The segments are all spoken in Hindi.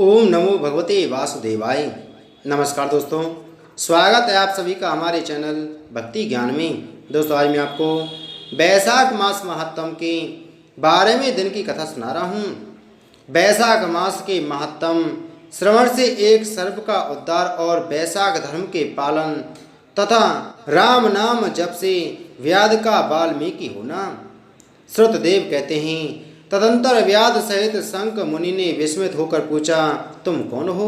ओम नमो भगवते वासुदेवाय। नमस्कार दोस्तों, स्वागत है आप सभी का हमारे चैनल भक्ति ज्ञान में। दोस्तों, आज मैं आपको वैशाख मास महात्म के 12वें दिन की कथा सुना रहा हूँ। वैशाख मास के महात्म श्रवण से एक सर्प का उद्धार और वैशाख धर्म के पालन तथा राम नाम जप से व्याध का वाल्मीकि होना। श्रुतदेव कहते हैं, तदंतर व्याध सहित शंख मुनि ने विस्मित होकर पूछा, तुम कौन हो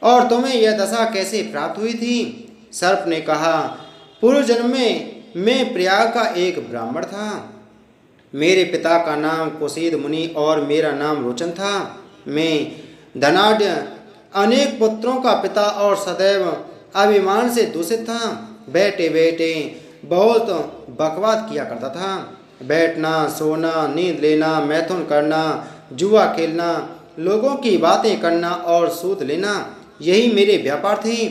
और तुम्हें यह दशा कैसे प्राप्त हुई थी? सर्प ने कहा, पूर्व जन्म में मैं प्रयाग का एक ब्राह्मण था। मेरे पिता का नाम कुशीद मुनि और मेरा नाम रोचन था। मैं धनाढ्य अनेक पुत्रों का पिता और सदैव अभिमान से दूषित था। बैठे बैठे बहुत बकवाद किया करता था। बैठना, सोना, नींद लेना, मैथुन करना, जुआ खेलना, लोगों की बातें करना और सूद लेना, यही मेरे व्यापार थे।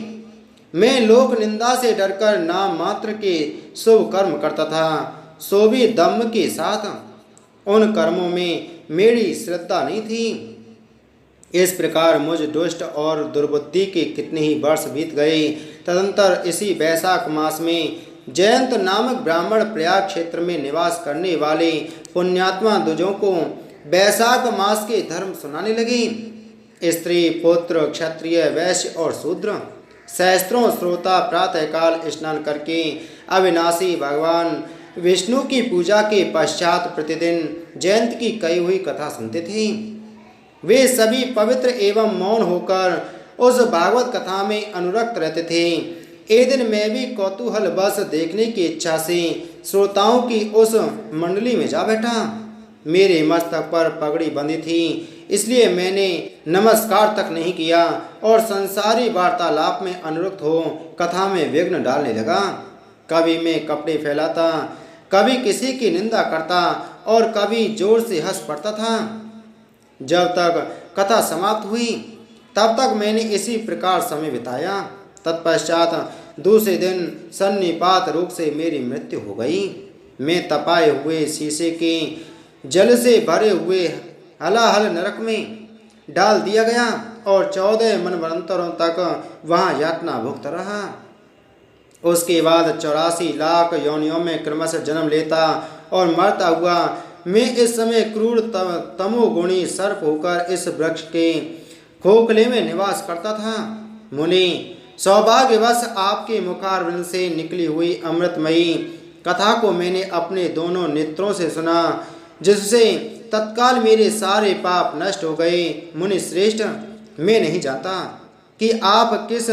मैं लोक निंदा से डरकर नाम मात्र के शुभ कर्म करता था, सो भी दम्भ के साथ। उन कर्मों में मेरी श्रद्धा नहीं थी। इस प्रकार मुझ दुष्ट और दुर्बुद्धि के कितने ही वर्ष बीत गए। तदंतर इसी वैशाख मास में जयंत नामक ब्राह्मण प्रयाग क्षेत्र में निवास करने वाले पुण्यात्मा द्विजों को वैशाख मास के धर्म सुनाने लगे। स्त्री, पुत्र, क्षत्रिय, वैश्य और शूद्र सहस्त्रों श्रोता प्रातःकाल स्नान करके अविनाशी भगवान विष्णु की पूजा के पश्चात प्रतिदिन जयंत की कही हुई कथा सुनते थे। वे सभी पवित्र एवं मौन होकर उस भागवत कथा में अनुरक्त रहते थे। एक दिन मैं भी कौतूहल बस देखने की इच्छा से श्रोताओं की उस मंडली में जा बैठा। मेरे मस्तक पर पगड़ी बंधी थी, इसलिए मैंने नमस्कार तक नहीं किया और संसारी वार्तालाप में अनुरक्त हो कथा में विघ्न डालने लगा। कभी मैं कपड़े फैलाता, कभी किसी की निंदा करता और कभी जोर से हंस पड़ता था। जब तक कथा समाप्त हुई तब तक मैंने इसी प्रकार समय बिताया। तत्पश्चात दूसरे दिन सन्निपात रोग से मेरी मृत्यु हो गई। मैं तपाए हुए शीशे के जल से भरे हुए हलाहल नरक में डाल दिया गया और 14 मनवंतरों तक वहाँ यातना भुगत रहा। उसके बाद 84 लाख योनियों में क्रमशः जन्म लेता और मरता हुआ मैं इस समय क्रूर तमोगुणी सर्प होकर इस वृक्ष के खोखले में निवास करता था। मुनि, सौभाग्यवश आपके मुखारविंद से निकली हुई अमृतमयी कथा को मैंने अपने दोनों नेत्रों से सुना, जिससे तत्काल मेरे सारे पाप नष्ट हो गए। मुनि श्रेष्ठ, मैं नहीं जानता कि आप किस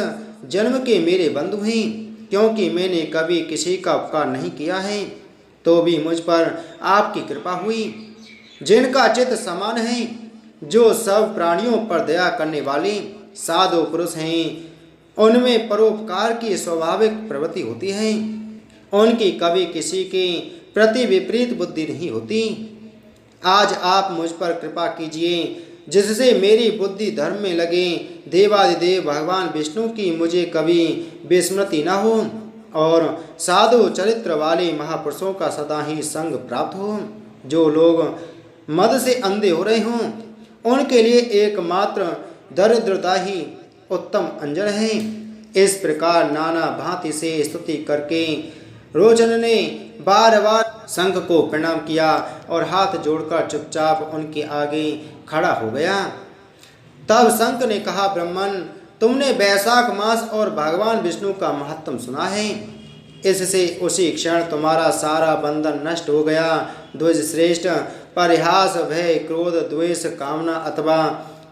जन्म के मेरे बंधु हैं, क्योंकि मैंने कभी किसी का उपकार नहीं किया है, तो भी मुझ पर आपकी कृपा हुई। जिनका चित्त समान है, जो सब प्राणियों पर दया करने वाले साधु पुरुष हैं, उनमें परोपकार की स्वाभाविक प्रवृत्ति होती है। उनकी कभी किसी के प्रति विपरीत बुद्धि नहीं होती। आज आप मुझ पर कृपा कीजिए, जिससे मेरी बुद्धि धर्म में लगे। देवादिदेव भगवान विष्णु की मुझे कभी विस्मृति न हो और साधु चरित्र वाले महापुरुषों का सदा ही संग प्राप्त हो। जो लोग मद से अंधे हो रहे हों, उनके लिए एकमात्र दरिद्रता ही उत्तम अंजन है। इस प्रकार नाना भांति से स्तुति करके रोचन ने बार बार शंख को प्रणाम किया और हाथ जोड़कर चुपचाप उनके आगे खड़ा हो गया। तब शंख ने कहा, ब्राह्मण, तुमने वैशाख मास और भगवान विष्णु का महात्म सुना है। इससे उसी क्षण तुम्हारा सारा बंधन नष्ट हो गया। द्विज श्रेष्ठ, परिहास, भय, क्रोध, द्वेष, कामना अथवा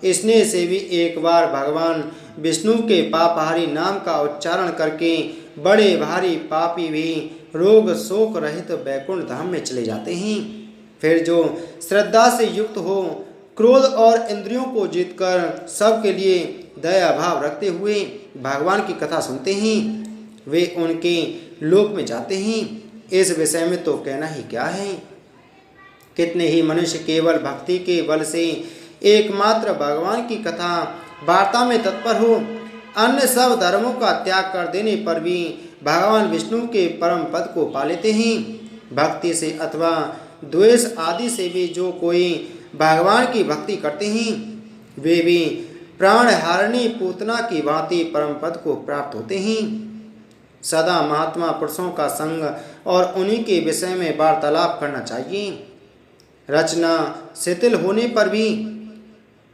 स्नेह से भी एक बार भगवान विष्णु के पापहारी नाम का उच्चारण करके बड़े भारी पापी भी रोग शोक रहित वैकुंठ धाम में चले जाते हैं। फिर जो श्रद्धा से युक्त हो, क्रोध और इंद्रियों को जीतकर सबके लिए दया भाव रखते हुए भगवान की कथा सुनते हैं, वे उनके लोक में जाते हैं। इस विषय में तो कहना ही क्या है। कितने ही मनुष्य केवल भक्ति के बल से एकमात्र भगवान की कथा वार्ता में तत्पर हो, अन्य सब धर्मों का त्याग कर देने पर भी भगवान विष्णु के परम पद को पा लेते हैं। भक्ति से अथवा द्वेष आदि से भी जो कोई भगवान की भक्ति करते हैं, वे भी प्राणहारिणी पूतना की भांति परम पद को प्राप्त होते हैं। सदा महात्मा पुरुषों का संग और उन्हीं के विषय में वार्तालाप करना चाहिए। रचना शिथिल होने पर भी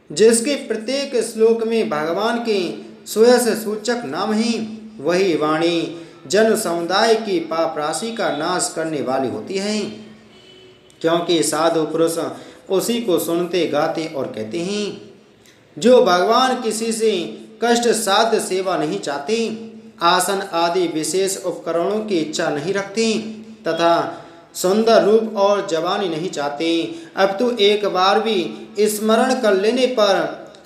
जिसके प्रत्येक श्लोक में भगवान के सुयश सूचक नाम हैं, वही वाणी जन समुदाय की पाप राशि का नाश करने वाली होती है, क्योंकि साधु पुरुष उसी को सुनते गाते और कहते हैं। जो भगवान किसी से कष्ट साध्य सेवा नहीं चाहते, आसन आदि विशेष उपकरणों की इच्छा नहीं रखते तथा सुंदर रूप और जवानी नहीं चाहते, अब तो एक बार भी स्मरण कर लेने पर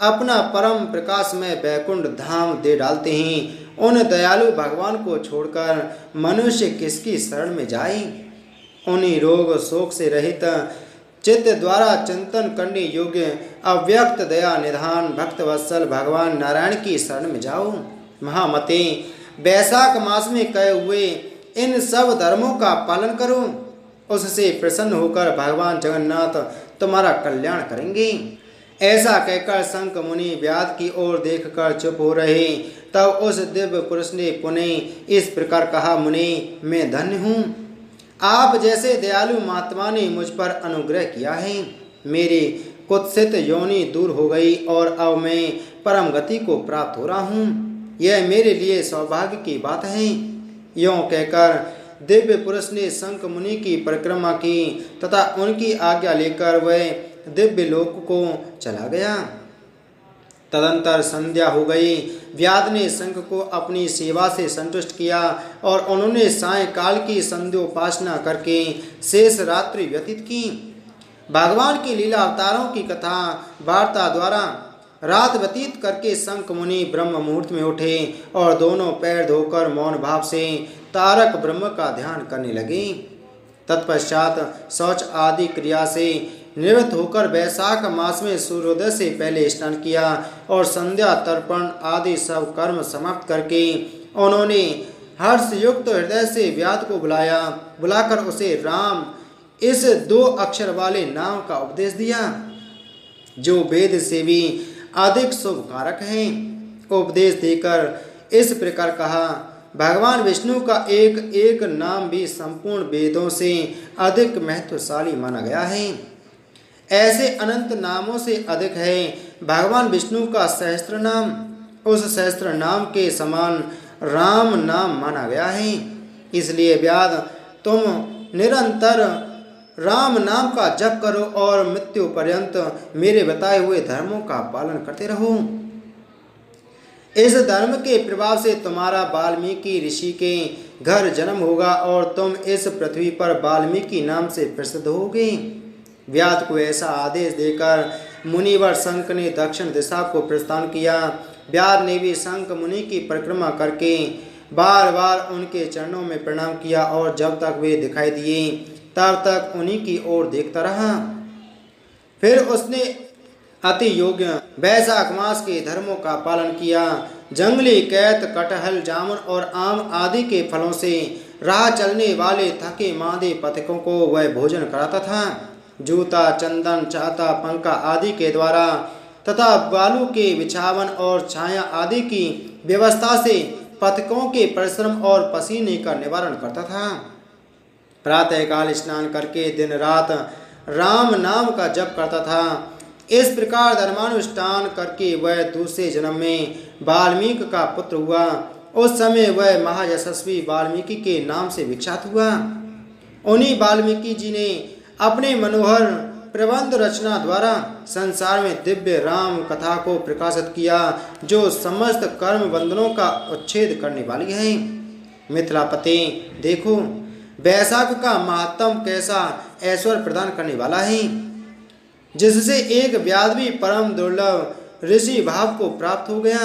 अपना परम प्रकाश में वैकुंठ धाम दे डालते हैं, उन दयालु भगवान को छोड़कर मनुष्य किसकी शरण में जाए। उन्हीं रोग शोक से रहित चित्त द्वारा चिंतन करने योग्य अव्यक्त दया निधान भक्त वत्सल भगवान नारायण की शरण में जाओ। महामते, वैशाख मास में कहे हुए इन सब धर्मों का पालन करो, उससे प्रसन्न होकर भगवान जगन्नाथ तुम्हारा कल्याण करेंगे। ऐसा कहकर संक मुनि व्याध की ओर देखकर चुप हो रहे। तब उस दिव्य पुरुष ने पुनः इस प्रकार कहा, मुनि, मैं धन्य हूँ, आप जैसे दयालु महात्मा ने मुझ पर अनुग्रह किया है। मेरी कुत्सित योनि दूर हो गई और अब मैं परम गति को प्राप्त हो रहा हूँ। यह मेरे लिए सौभाग्य की बात है। यों कहकर दिव्य पुरुष ने संक मुनि की परिक्रमा की तथा उनकी आज्ञा लेकर वह दिव्य लोक को चला गया। तदंतर संध्या हो गई। व्याध ने शंख को अपनी सेवा से संतुष्ट किया और उन्होंने सायंकाल की संध्योपासना करके शेष रात्रि व्यतीत की। भगवान की लीला अवतारों की कथा वार्ता द्वारा रात व्यतीत करके संक मुनि ब्रह्म मुहूर्त में उठे और दोनों पैर धोकर मौन भाव से तारक ब्रह्म का ध्यान करने लगे। तत्पश्चात शौच आदि क्रिया से निवृत्त होकर वैशाख मास में सूर्योदय से पहले स्नान किया और संध्या तर्पण आदि सब कर्म समाप्त करके उन्होंने हर्ष युक्त हृदय से व्याध को बुलाकर उसे राम इस 2 अक्षर वाले नाम का उपदेश दिया, जो वेद से भी अधिक शुभ कारक है। उपदेश देकर इस प्रकार कहा, भगवान विष्णु का एक एक नाम भी संपूर्ण वेदों से अधिक महत्वशाली माना गया है। ऐसे अनंत नामों से अधिक है भगवान विष्णु का सहस्त्र नाम, उस सहस्त्र नाम के समान राम नाम माना गया है। इसलिए व्याध, तुम निरंतर राम नाम का जप करो और मृत्यु पर्यंत मेरे बताए हुए धर्मों का पालन करते रहो। इस धर्म के प्रभाव से तुम्हारा वाल्मीकि ऋषि के घर जन्म होगा और तुम इस पृथ्वी पर वाल्मीकि नाम से प्रसिद्ध होगे। व्याध को ऐसा आदेश देकर मुनिवर शंख ने दक्षिण दिशा को प्रस्थान किया। व्याध ने भी शंख मुनि की परिक्रमा करके बार बार उनके चरणों में प्रणाम किया और जब तक वे दिखाई दिए तब तक उन्हीं की ओर देखता रहा। फिर उसने अति योग्य वैशाख मास के धर्मों का पालन किया। जंगली कैत, कटहल, जामुन और आम आदि के फलों से राह चलने वाले थके मांदे पथिकों को वह भोजन कराता था। जूता, चंदन, छाता, पंखा आदि के द्वारा तथा बालू के बिछावन और छाया आदि की व्यवस्था से पथिकों के परिश्रम और पसीने का निवारण करता था। प्रातःकाल स्नान करके दिन रात राम नाम का जप करता था। इस प्रकार धर्मानुष्ठान करके वह दूसरे जन्म में वाल्मीकि का पुत्र हुआ। उस समय वह महायशस्वी वाल्मीकि के नाम से विख्यात हुआ। उन्हीं वाल्मीकि जी ने अपने मनोहर प्रबंध रचना द्वारा संसार में दिव्य राम कथा को प्रकाशित किया, जो समस्त कर्म बंधनों का उच्छेद करने वाली है। मिथिलापति, देखो वैशाख का महात्म कैसा ऐश्वर्य प्रदान करने वाला है, जिससे एक व्याध भी परम दुर्लभ ऋषि भाव को प्राप्त हो गया।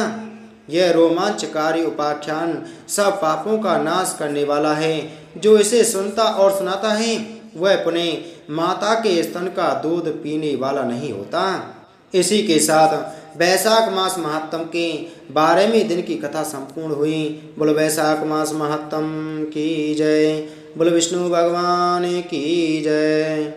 यह रोमांचकारी उपाख्यान सब पापों का नाश करने वाला है। जो इसे सुनता और सुनाता है वह पुनः माता के स्तन का दूध पीने वाला नहीं होता। इसी के साथ वैशाख मास महात्म के 12वें दिन की कथा संपूर्ण हुई। बोलो वैशाख मास महात्म की जय। बोलो विष्णु भगवान की जय।